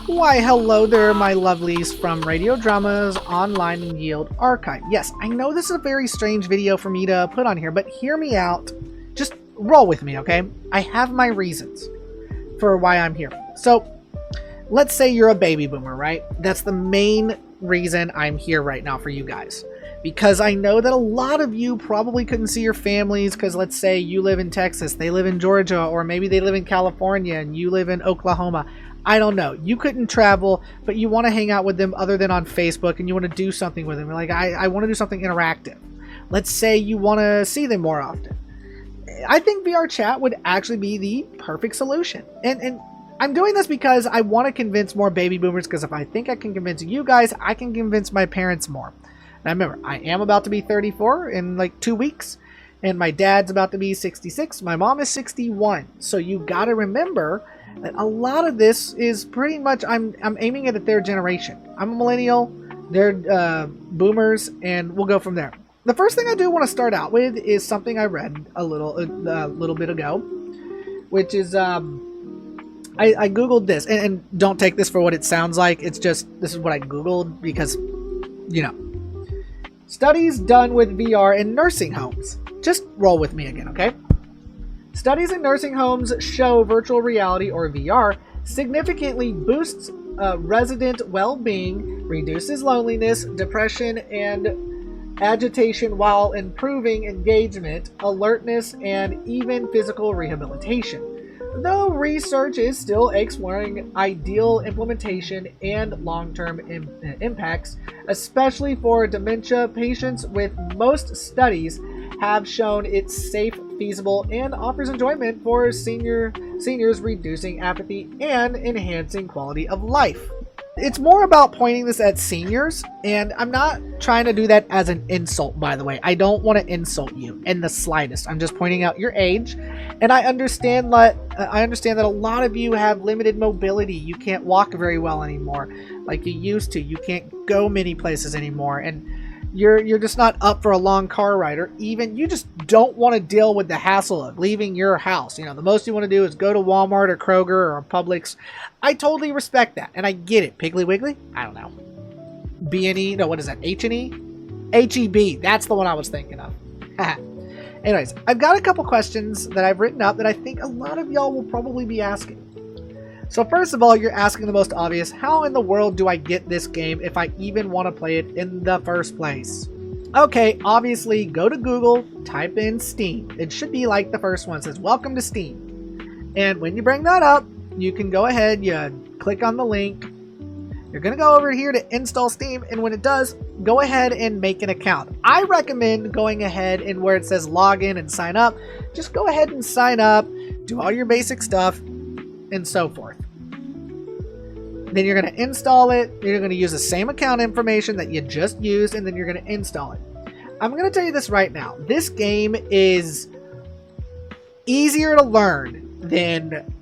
Why, hello there, my lovelies from Radio Drama's Online and Yield Archive. Yes, I know this is a very strange video for me to put on here, but hear me out. Just roll with me, okay? I have my reasons for why I'm here. So, let's say you're a baby boomer, right? That's the main reason I'm here right now for you guys. Because I know that a lot of you probably couldn't see your families because let's say you live in Texas, they live in Georgia, or maybe they live in California and you live in Oklahoma. I don't know. You couldn't travel, but you want to hang out with them other than on Facebook and you want to do something with them. Like, I want to do something interactive. Let's say you want to see them more often. I think VRChat would actually be the perfect solution. And I'm doing this because I want to convince more baby boomers, because if I think I can convince you guys, I can convince my parents more. Now remember, I am about to be 34 in like 2 weeks, and my dad's about to be 66. My mom is 61. So you got to remember that a lot of this is pretty much, I'm aiming it at their generation. I'm a millennial, they're boomers, and we'll go from there. The first thing I do want to start out with is something I read a little bit ago, which is I googled this, and don't take this for what it sounds like. It's just, this is what I googled because, you know, studies done with VR in nursing homes. Just roll with me again, okay? Studies in nursing homes show virtual reality, or VR, significantly boosts resident well-being, reduces loneliness, depression, and agitation while improving engagement, alertness, and even physical rehabilitation. Though research is still exploring ideal implementation and long-term impacts, especially for dementia patients, with most studies have shown it's safe, feasible, and offers enjoyment for seniors, reducing apathy and enhancing quality of life. It's more about pointing this at seniors, and I'm not trying to do that as an insult, by the way. I don't want to insult you in the slightest. I'm just pointing out your age, and I understand that a lot of you have limited mobility. You can't walk very well anymore like you used to. You can't go many places anymore, and you're just not up for a long car ride, or even you just don't want to deal with the hassle of leaving your house. You know, the most you want to do is go to Walmart or Kroger or Publix. I totally respect that, and I get it. Piggly Wiggly? I don't know. B&E? No, what is that? H&E? H-E-B. That's the one I was thinking of. Anyways, I've got a couple questions that I've written up that I think a lot of y'all will probably be asking. So first of all, you're asking the most obvious, how in the world do I get this game if I even want to play it in the first place? Okay, obviously go to Google, type in Steam. It should be like the first one. It says, welcome to Steam. And when you bring that up, you can go ahead, you click on the link. You're going to go over here to install Steam, and when it does, go ahead and make an account. I recommend going ahead and where it says login and sign up, just go ahead and sign up, do all your basic stuff, and so forth. Then you're going to install it. You're going to use the same account information that you just used, and then you're going to install it. I'm going to tell you this right now. This game is easier to learn than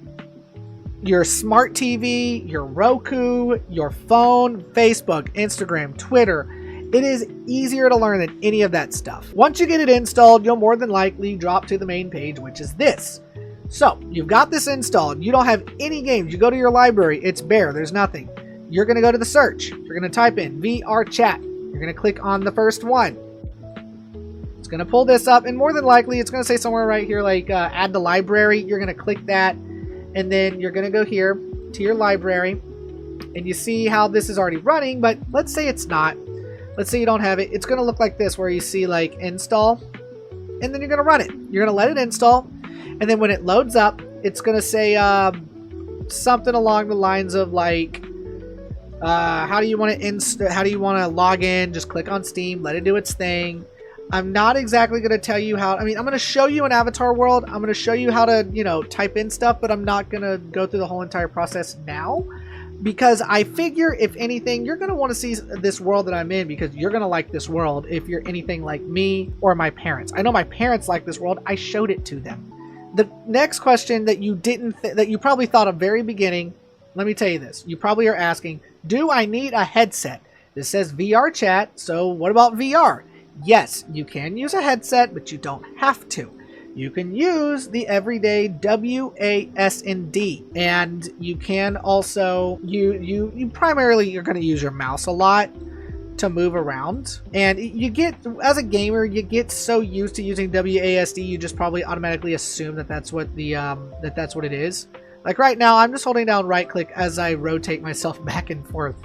your smart TV, your Roku, your phone, Facebook, Instagram, Twitter. It is easier to learn than any of that stuff. Once you get it installed, you'll more than likely drop to the main page, which is this. So, you've got this installed. You don't have any games. You go to your library. It's bare. There's nothing. You're going to go to the search. You're going to type in VRChat. You're going to click on the first one. It's going to pull this up, and more than likely, it's going to say somewhere right here, like add to library. You're going to click that, and then you're going to go here to your library, and you see how this is already running, but let's say it's not. Let's say you don't have it. It's going to look like this, where you see like install, and then you're going to run it. You're going to let it install. And then when it loads up, it's going to say something along the lines of like, how do you want to log in? Just click on Steam, let it do its thing. I'm not exactly going to tell you how. I mean, I'm going to show you an avatar world. I'm going to show you how to, you know, type in stuff, but I'm not going to go through the whole entire process now, because I figure if anything, you're going to want to see this world that I'm in, because you're going to like this world if you're anything like me or my parents. I know my parents like this world. I showed it to them. The next question that you that you probably thought of very beginning, let me tell you this. You probably are asking, do I need a headset? This says VRChat, so what about VR? Yes, you can use a headset, but you don't have to. you can use the everyday WASD, and you can also you primarily you're going to use your mouse a lot to move around, and you get, as a gamer, you get so used to using WASD, you just probably automatically assume that that's what the that's what it is. Like right now, I'm just holding down right click as I rotate myself back and forth,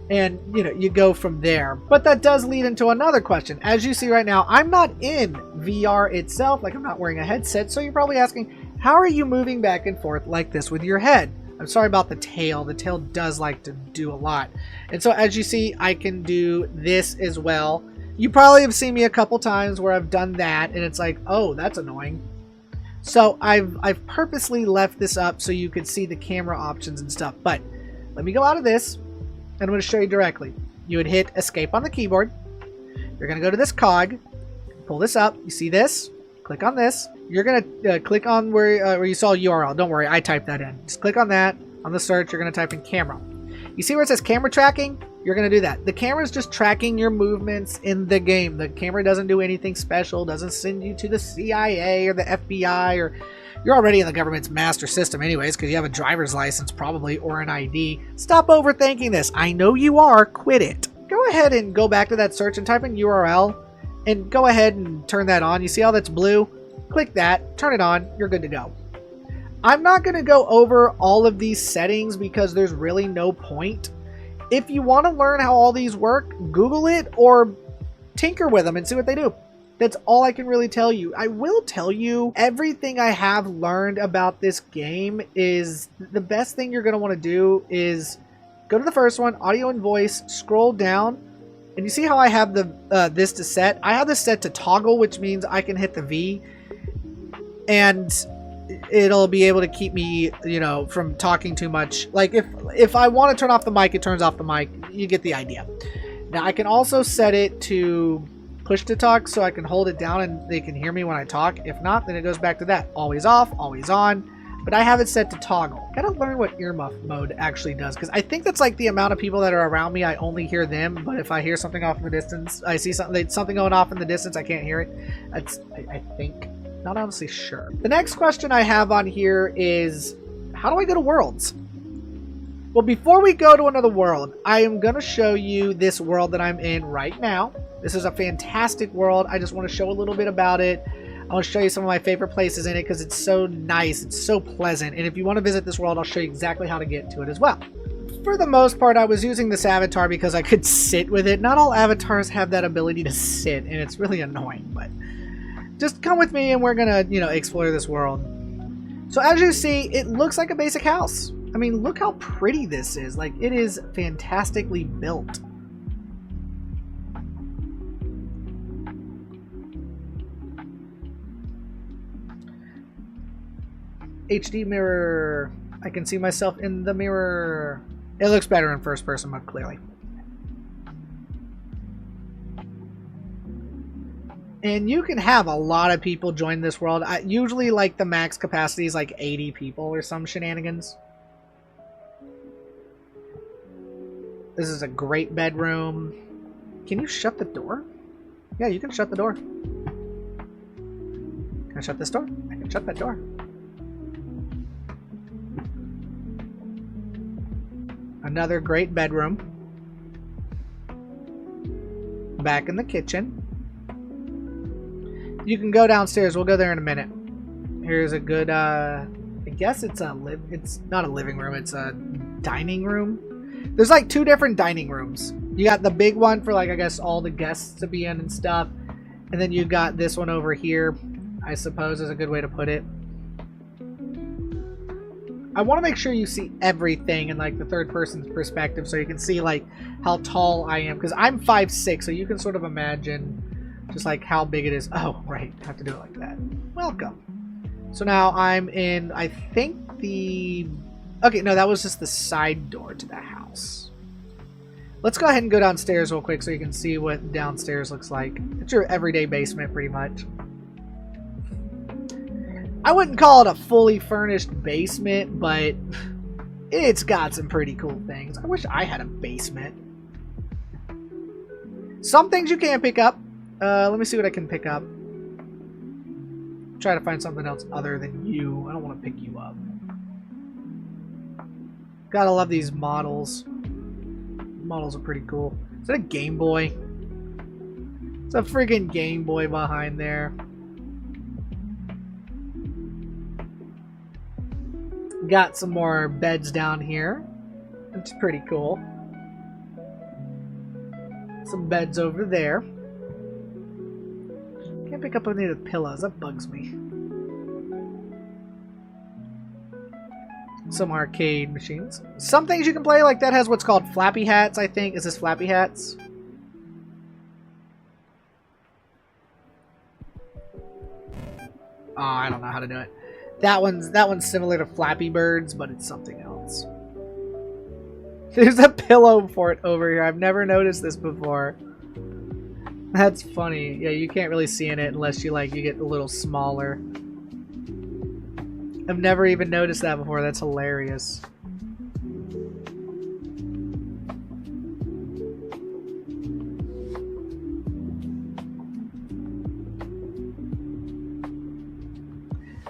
and you know, you go from there. But that does lead into another question. As you see right now, I'm not in VR itself, like I'm not wearing a headset, so you're probably asking, how are you moving back and forth like this with your head? I'm sorry about the tail. The tail does like to do a lot. And so as you see, I can do this as well. You probably have seen me a couple times where I've done that, and it's like, oh, that's annoying. So I've purposely left this up so you could see the camera options and stuff. But let me go out of this, and I'm going to show you directly. You would hit escape on the keyboard. You're going to go to this cog, pull this up. You see this? Click on this. You're going to click on where you saw URL. Don't worry, I typed that in. Just click on that. On the search, you're going to type in camera. You see where it says camera tracking? You're going to do that. The camera is just tracking your movements in the game. The camera doesn't do anything special, doesn't send you to the CIA or the FBI, or you're already in the government's master system anyways because you have a driver's license probably, or an ID. Stop overthinking this. I know you are. Quit it. Go ahead and go back to that search and type in URL, and go ahead and turn that on. You see how that's blue? Click that, turn it on, you're good to go. I'm not going to go over all of these settings because there's really no point. If you want to learn how all these work, Google it or tinker with them and see what they do. That's all I can really tell you. I will tell you everything I have learned about this game is the best thing you're going to want to do is go to the first one, audio and voice, scroll down, and you see how I have the this to set? I have this set to toggle, which means I can hit the V, and it'll be able to keep me, you know, from talking too much. Like if I want to turn off the mic, it turns off the mic. You get the idea. Now I can also set it to push to talk, so I can hold it down and they can hear me when I talk. If not, then it goes back to that. Always off, always on. But I have it set to toggle. Gotta learn what earmuff mode actually does, because I think that's like the amount of people that are around me, I only hear them. But if I hear something off in the distance, I see something going off in the distance, I can't hear it. That's, I think. Not honestly sure. The next question I have on here is, how do I go to worlds? Well, before we go to another world, I am going to show you this world that I'm in right now. This is a fantastic world. I just want to show a little bit about it. I want to show you some of my favorite places in it because it's so nice. It's so pleasant. And if you want to visit this world, I'll show you exactly how to get to it as well. For the most part, I was using this avatar because I could sit with it. Not all avatars have that ability to sit, and it's really annoying, but just come with me and we're gonna, you know, explore this world. So as you see, it looks like a basic house. I mean, look how pretty this is. Like, it is fantastically built. HD mirror. I can see myself in the mirror. It looks better in first person mode, clearly. And you can have a lot of people join this world. Usually, like, the max capacity is like 80 people or some shenanigans. This is a great bedroom. Can you shut the door? Yeah, you can shut the door. Can I shut this door? I can shut that door. Another great bedroom. Back in the kitchen. You can go downstairs. We'll go there in a minute. Here's a good, I guess it's not a living room. It's a dining room. There's like two different dining rooms. You got the big one for, like, I guess all the guests to be in and stuff. And then you got this one over here, I suppose is a good way to put it. I want to make sure you see everything in, like, the third person's perspective so you can see, like, how tall I am. Because I'm 5'6", so you can sort of imagine just like how big it is. Oh, right. I have to do it like that. Welcome. So now I'm in, I think the... Okay, no, that was just the side door to the house. Let's go ahead and go downstairs real quick so you can see what downstairs looks like. It's your everyday basement, pretty much. I wouldn't call it a fully furnished basement, but it's got some pretty cool things. I wish I had a basement. Some things you can't pick up. Let me see what I can pick up. try to find something else other than you. I don't want to pick you up. Gotta love these models. Models are pretty cool. Is that a Game Boy? It's a friggin' Game Boy behind there. Got some more beds down here. It's pretty cool. Some beds over there. Can't pick up any of the pillows. That bugs me. Some arcade machines. Some things you can play like that has what's called flappy hats, I think. Is this flappy hats? Oh, I don't know how to do it. That one's similar to Flappy Birds, but it's something else. There's a pillow fort over here. I've never noticed this before. That's funny. Yeah, you can't really see in it unless you get a little smaller. I've never even noticed that before. That's hilarious.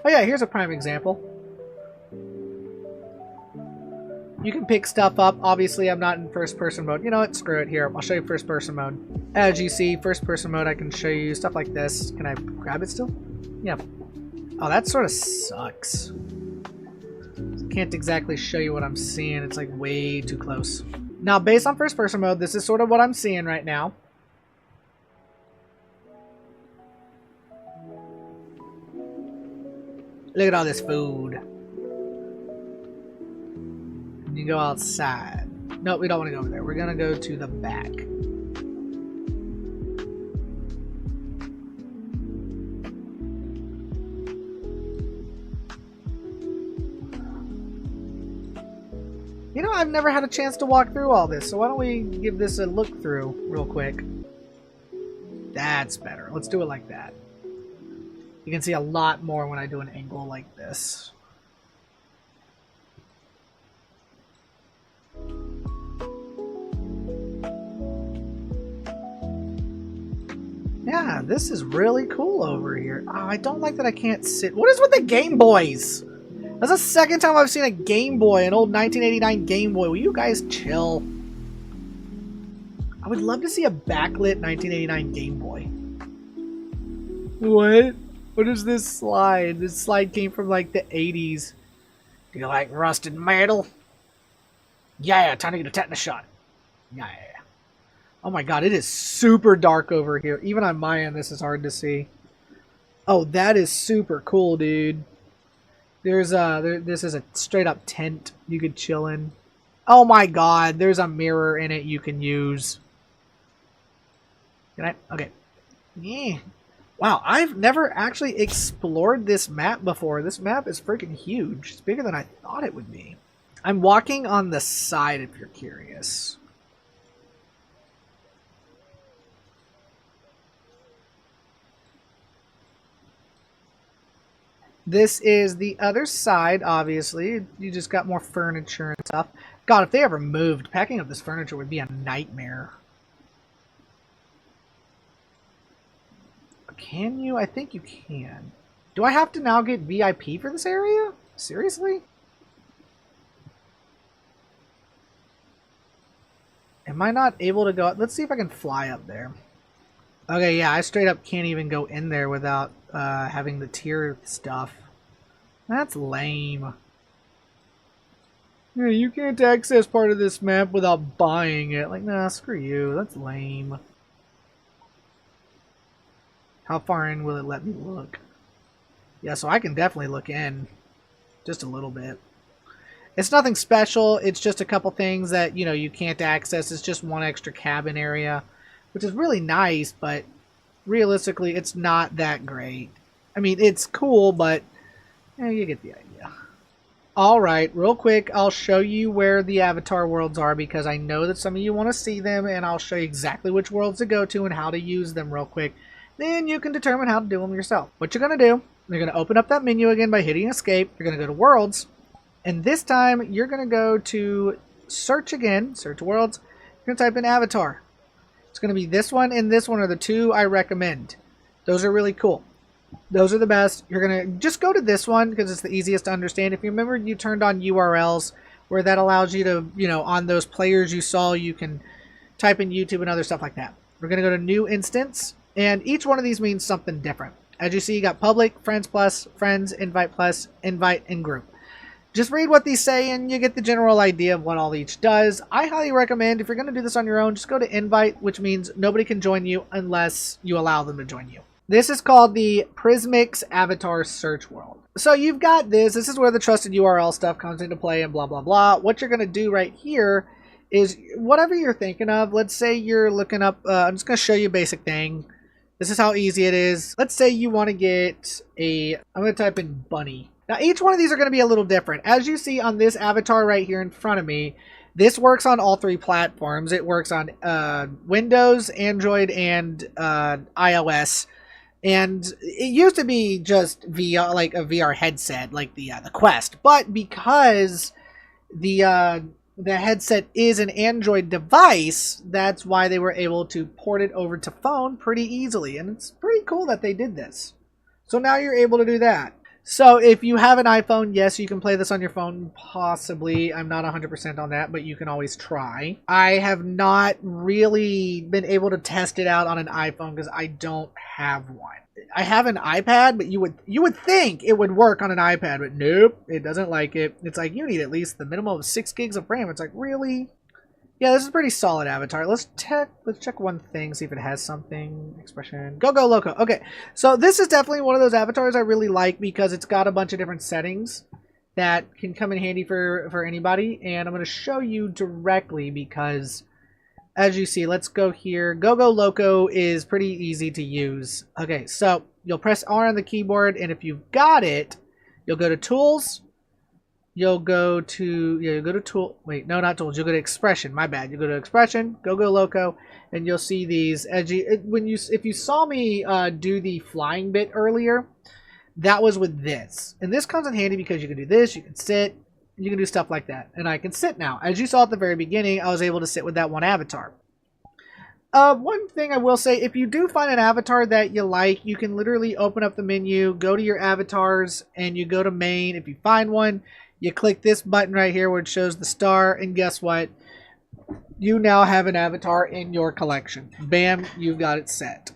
Oh yeah, here's a prime example. You can pick stuff up. Obviously, I'm not in first-person mode. You know what? Screw it. Here, I'll show you first-person mode. As you see, first-person mode, I can show you stuff like this. Can I grab it still? Yeah. Oh, that sort of sucks. Can't exactly show you what I'm seeing. It's like way too close. Now, based on first-person mode, this is sort of what I'm seeing right now. Look at all this food. You go outside. No, we don't want to go over there. We're going to go to the back. You know, I've never had a chance to walk through all this, so why don't we give this a look through real quick. That's better. Let's do it like that. You can see a lot more when I do an angle like this. Yeah, this is really cool over here. Oh, I don't like that I can't sit. What is with the Game Boys? That's the second time I've seen a Game Boy, an old 1989 Game Boy. Will you guys chill? I would love to see a backlit 1989 Game Boy. What? What is this slide? This slide came from like the 80s. Do you like rusted metal? Yeah, time to get a tetanus shot. Yeah. Oh my god, it is super dark over here. Even on my end, this is hard to see. Oh, that is super cool, dude. There's this is a straight up tent you could chill in. Oh my god, there's a mirror in it you can use. Can I? Okay. Yeah. Wow, I've never actually explored this map before. This map is freaking huge. It's bigger than I thought it would be. I'm walking on the side if you're curious. This is the other side, obviously. You just got more furniture and stuff. God, if they ever moved, packing up this furniture would be a nightmare. Can you? I think you can. Do I have to now get VIP for this area? Seriously? Am I not able to go up? Let's see if I can fly up there. Okay, yeah, I straight up can't even go in there without having the tier stuff. That's lame. Yeah, you can't access part of this map without buying it. Like, nah, screw you. That's lame. How far in will it let me look? Yeah, so I can definitely look in. Just a little bit. It's nothing special. It's just a couple things that, you know, you can't access. It's just one extra cabin area, which is really nice, but realistically, it's not that great. I mean, it's cool, but you get the idea. Alright, real quick, I'll show you where the avatar worlds are because I know that some of you want to see them, and I'll show you exactly which worlds to go to and how to use them real quick. Then you can determine how to do them yourself. What you're going to do, you're going to open up that menu again by hitting escape. You're going to go to worlds, and this time you're going to go to search again, search worlds. You're going to type in avatar. It's going to be this one and this one are the two I recommend. Those are really cool. Those are the best. You're going to just go to this one because it's the easiest to understand. If you remember, you turned on URLs where that allows you to, on those players you saw, you can type in YouTube and other stuff like that. We're going to go to new instance, and each one of these means something different. As you see, you got public, friends plus, friends, invite plus, invite, and group. Just read what these say and you get the general idea of what all each does. I highly recommend, if you're going to do this on your own, just go to invite, which means nobody can join you unless you allow them to join you. This is called the Prismix Avatar Search World. So you've got this. This is where the trusted URL stuff comes into play and blah, blah, blah. What you're going to do right here is whatever you're thinking of. Let's say you're looking up, I'm just going to show you a basic thing. This is how easy it is. Let's say you want to get I'm going to type in bunny. Now, each one of these are going to be a little different. As you see on this avatar right here in front of me, this works on all 3 platforms. It works on Windows, Android, and iOS. And it used to be just VR, like a VR headset, like the Quest. But because the headset is an Android device, that's why they were able to port it over to phone pretty easily. And it's pretty cool that they did this. So now you're able to do that. So if you have an iPhone, yes, you can play this on your phone, possibly. I'm not 100% on that, but you can always try. I have not really been able to test it out on an iPhone because I don't have one. I have an iPad, but you would think it would work on an iPad, but nope, it doesn't like it. It's like you need at least the minimum of 6 gigs of RAM. It's like, really? Yeah, this is a pretty solid avatar. Let's check one thing, see if it has something. Expression. Go Loco. Okay, so this is definitely one of those avatars I really like because it's got a bunch of different settings that can come in handy for anybody. And I'm going to show you directly because, as you see, let's go here. Go Loco is pretty easy to use. Okay, so you'll press R on the keyboard, and if you've got it, you'll go to Tools. You'll go to tool. Wait, no, not tools. You'll go to expression. My bad. You go to expression. Go Loco, and you'll see these. If you saw me do the flying bit earlier, that was with this. And this comes in handy because you can do this. You can sit. You can do stuff like that. And I can sit now. As you saw at the very beginning, I was able to sit with that one avatar. One thing I will say, if you do find an avatar that you like, you can literally open up the menu, go to your avatars, and you go to main. If you find one, you click this button right here where it shows the star, and guess what? You now have an avatar in your collection. Bam, you've got it set.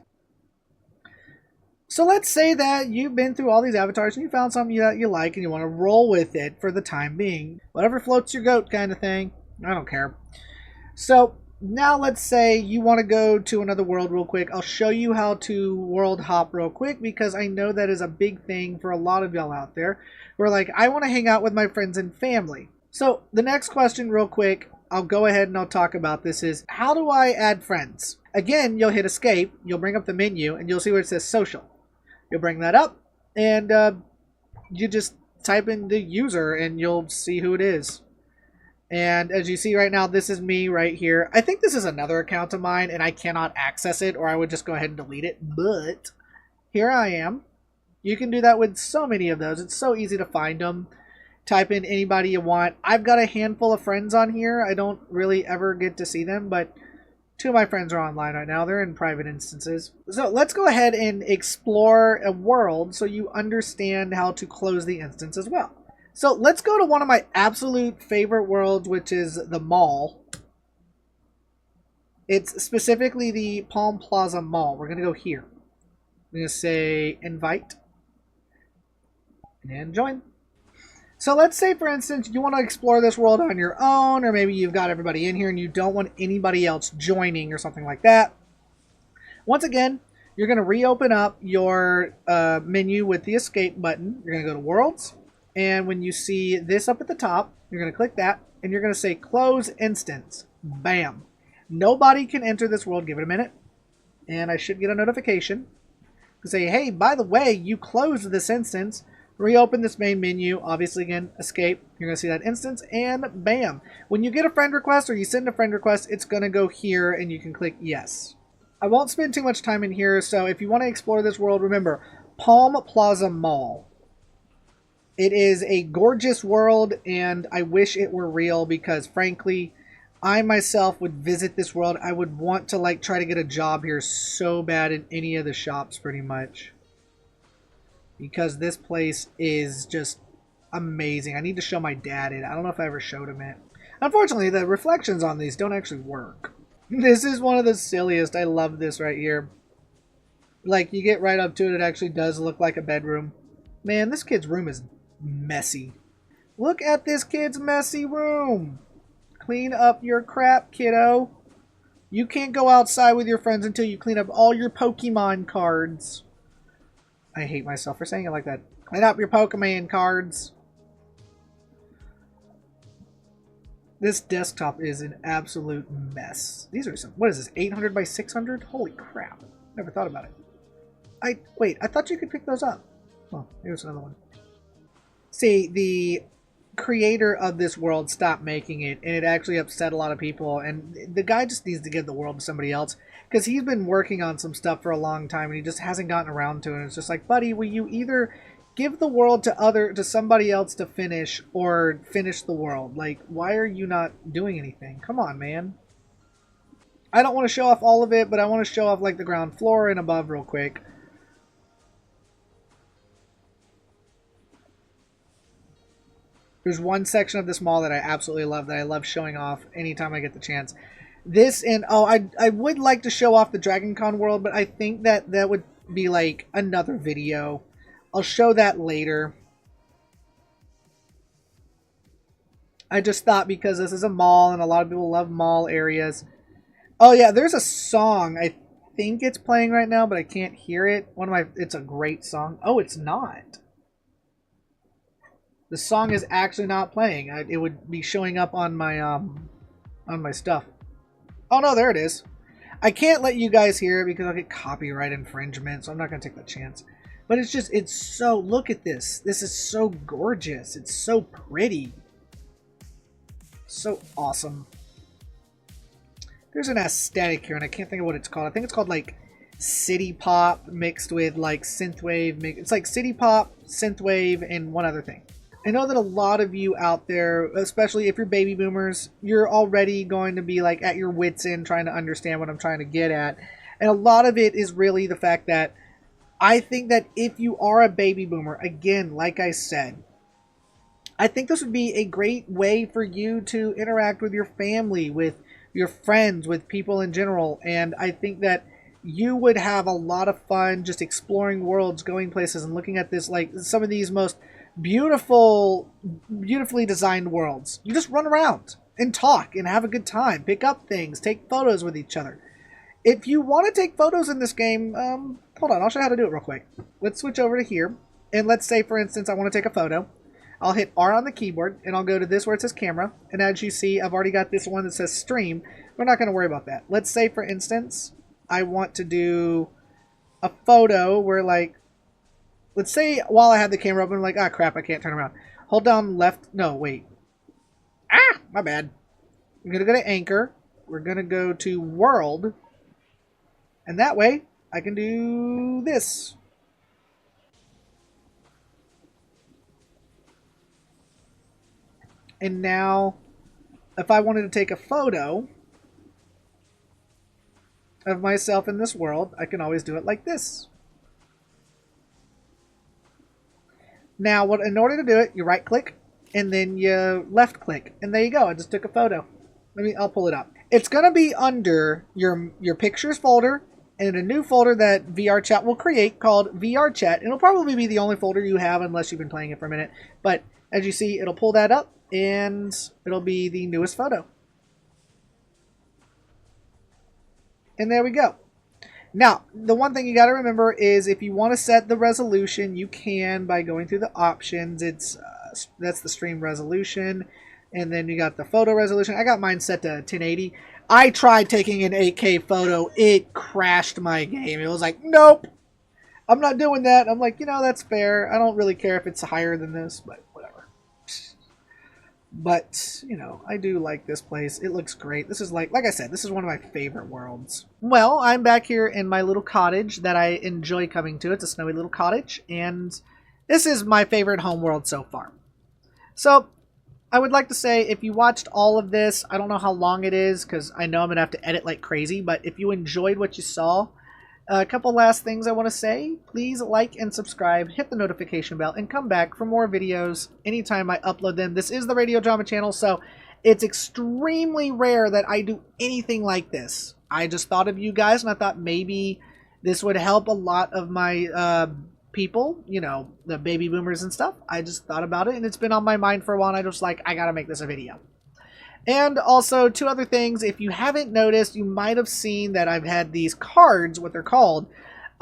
So let's say that you've been through all these avatars and you found something that you like and you want to roll with it for the time being. Whatever floats your goat kind of thing. I don't care. So now let's say you want to go to another world real quick. I'll show you how to world hop real quick because I know that is a big thing for a lot of y'all out there. We're like, I want to hang out with my friends and family. So the next question real quick, I'll go ahead and I'll talk about this is, how do I add friends? Again, you'll hit escape, you'll bring up the menu, and you'll see where it says social. You'll bring that up, and you just type in the user, and you'll see who it is. And as you see right now, this is me right here. I think this is another account of mine, and I cannot access it, or I would just go ahead and delete it. But here I am. You can do that with so many of those. It's so easy to find them. Type in anybody you want. I've got a handful of friends on here. I don't really ever get to see them, but 2 of my friends are online right now. They're in private instances. So let's go ahead and explore a world so you understand how to close the instance as well. So let's go to one of my absolute favorite worlds, which is the mall. It's specifically the Palm Plaza Mall. We're going to go here. I'm going to say invite and join. So let's say, for instance, you want to explore this world on your own, or maybe you've got everybody in here and you don't want anybody else joining or something like that. Once again, you're going to reopen up your menu with the escape button. You're going to go to worlds, and when you see this up at the top, you're going to click that, and you're going to say close instance. Bam. Nobody can enter this world. Give it a minute, and I should get a notification to say, hey, by the way, you closed this instance. Reopen this main menu. Obviously, again, escape. You're going to see that instance, and bam. When you get a friend request or you send a friend request, it's going to go here, and you can click yes. I won't spend too much time in here, so if you want to explore this world, remember, Palm Plaza Mall. It is a gorgeous world, and I wish it were real because, frankly, I myself would visit this world. I would want to, like, try to get a job here so bad in any of the shops, pretty much. because this place is just amazing. I need to show my dad it. I don't know if I ever showed him it. Unfortunately, the reflections on these don't actually work. This is one of the silliest. I love this right here. Like, you get right up to it, it actually does look like a bedroom. Man, this kid's room is messy. Look at this kid's messy room. Clean up your crap, kiddo. You can't go outside with your friends until you clean up all your Pokemon cards. I hate myself for saying it like that. Clean up your Pokemon cards. This desktop is an absolute mess. These are some... What is this? 800 by 600? Holy crap. Never thought about it. Wait, I thought you could pick those up. Oh, here's another one. See, the creator of this world stopped making it, and it actually upset a lot of people, and the guy just needs to give the world to somebody else, because he's been working on some stuff for a long time, and he just hasn't gotten around to it. And it's just like, buddy, will you either give the world to somebody else to finish, or finish the world? Like, why are you not doing anything? Come on, man. I don't want to show off all of it, but I want to show off like the ground floor and above real quick. There's one section of this mall that I absolutely love, that I love showing off anytime I get the chance. This, and oh, I would like to show off the Dragon Con world, but I think that that would be like another video. I'll show that later. I just thought, because this is a mall and a lot of people love mall areas. Oh yeah, there's a song. I think it's playing right now, but I can't hear it. It's a great song. Oh, it's not. The song is actually not playing. It would be showing up on my stuff. Oh no, there it is. I can't let you guys hear it because I'll get copyright infringement, so I'm not gonna take that chance. But it's so, look at this. This is so gorgeous. It's so pretty. So awesome. There's an aesthetic here, and I can't think of what it's called. I think it's called like city pop mixed with like synthwave. It's like city pop, synthwave, and one other thing. I know that a lot of you out there, especially if you're baby boomers, you're already going to be like at your wits' end trying to understand what I'm trying to get at. And a lot of it is really the fact that I think that if you are a baby boomer, again, like I said, I think this would be a great way for you to interact with your family, with your friends, with people in general. And I think that you would have a lot of fun just exploring worlds, going places, and looking at this, like some of these most beautifully designed worlds. You just run around and talk and have a good time, pick up things, take photos with each other. If you want to take photos in this game, hold on, I'll show you how to do it real quick. Let's switch over to here, and let's say, for instance, I want to take a photo. I'll hit R on the keyboard, and I'll go to this where it says camera, and as you see, I've already got this one that says stream. We're not going to worry about that. Let's say, for instance, I want to do a photo where, like, let's say while I have the camera open, I'm like, ah, crap, I can't turn around. Hold down left. No, wait. Ah, my bad. We're going to go to Anchor. We're going to go to World. And that way, I can do this. And now, if I wanted to take a photo of myself in this world, I can always do it like this. Now, in order to do it, you right click and then you left click, and there you go. I just took a photo. I'll pull it up. It's gonna be under your pictures folder and a new folder that VRChat will create called VRChat. It'll probably be the only folder you have unless you've been playing it for a minute. But as you see, it'll pull that up and it'll be the newest photo. And there we go. Now, the one thing you got to remember is if you want to set the resolution, you can by going through the options. That's the stream resolution, and then you got the photo resolution. I got mine set to 1080. I tried taking an 8K photo. It crashed my game. It was like, nope, I'm not doing that. I'm like, that's fair. I don't really care if it's higher than this, but whatever. But, I do like this place. It looks great. This is like I said, this is one of my favorite worlds. Well, I'm back here in my little cottage that I enjoy coming to. It's a snowy little cottage, and this is my favorite home world so far. So, I would like to say, if you watched all of this, I don't know how long it is, because I know I'm going to have to edit like crazy, but if you enjoyed what you saw, A couple last things I want to say. Please like and subscribe, hit the notification bell, and come back for more videos anytime I upload them. This is the Radio Drama channel, so it's extremely rare that I do anything like this. I just thought of you guys, and I thought maybe this would help a lot of my people, you know, the baby boomers and stuff. I just thought about it, and it's been on my mind for a while, and I just like, I gotta make this a video. And also, two other things. If you haven't noticed, you might have seen that I've had these cards, what they're called,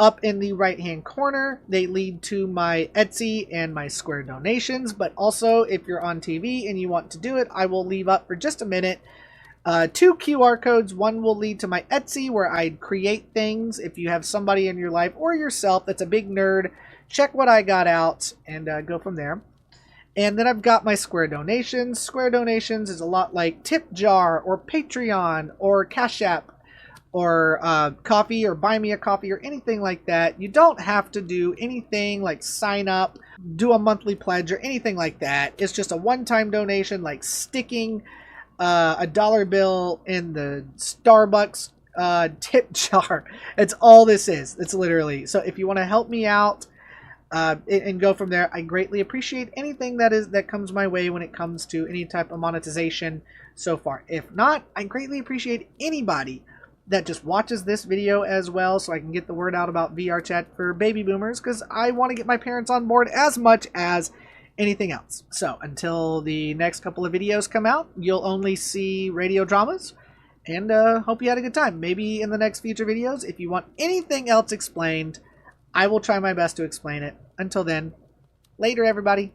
up in the right-hand corner. They lead to my Etsy and my Square donations. But also, if you're on TV and you want to do it, I will leave up for just a minute 2 QR codes. One will lead to my Etsy, where I create things. If you have somebody in your life or yourself that's a big nerd, check what I got out and go from there. And then I've got my Square donations. Square donations is a lot like Tip Jar or Patreon or Cash App or Coffee or Buy Me a Coffee or anything like that. You don't have to do anything like sign up, do a monthly pledge or anything like that. It's just a one-time donation, like sticking a dollar bill in the Starbucks tip jar. It's all this is. It's literally. So if you want to help me out, and go from there, I greatly appreciate anything that comes my way when it comes to any type of monetization so far. If not, I greatly appreciate anybody that just watches this video as well, so I can get the word out about VRChat for baby boomers, because I want to get my parents on board as much as anything else. So until the next couple of videos come out, you'll only see radio dramas, and hope you had a good time. Maybe in the next future videos, if you want anything else explained, I will try my best to explain it. Until then, later everybody.